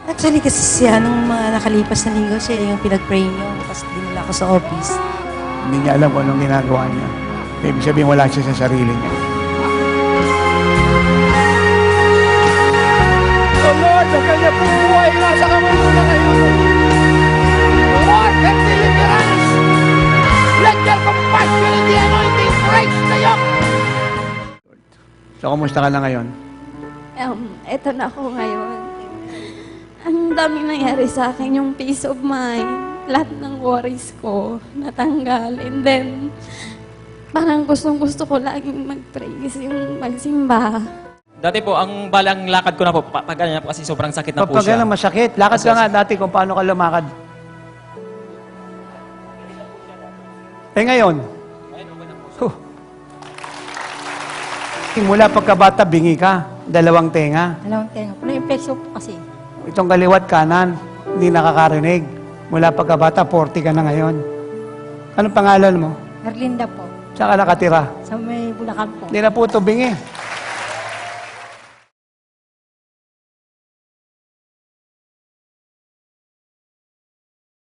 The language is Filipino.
Actually, kasi siya, nung mga nakalipas na linggo, siya yung pinag-pray niyo. Tapos dinala ko sa office. Hindi niya alam kung anong ginagawa niya. Ibig sabihin, wala siya sa sarili niya. O Lord, ang kanya pong buhay nasa kamay mo na ngayon. Work and deliverance. Let your compassion and the anointing break the yoke. So, kumusta ka na ngayon? Eto na ako ngayon. Ang dami nangyari sa akin, yung peace of mind, lahat ng worries ko, natanggal. And then, parang gustong-gusto ko laging mag-pray kasi yung magsimba. Dati po, ang balang lakad ko na po, pag ganyan po kasi sobrang sakit na po Pag siya. ganun, masakit. Lakad ka nga dati kung paano ka lumakad. Eh ngayon? Huh. Mula pagkabata, bingi ka. Dalawang tenga. Dalawang tenga po. Na-infection po kasi. Itong kaliwat kanan, hindi nakakarinig. Mula pagkabata, 40 ka na ngayon. Anong pangalan mo? Erlinda po. Saan ka nakatira? Sa may Bulacan po. Hindi na po ito bingi.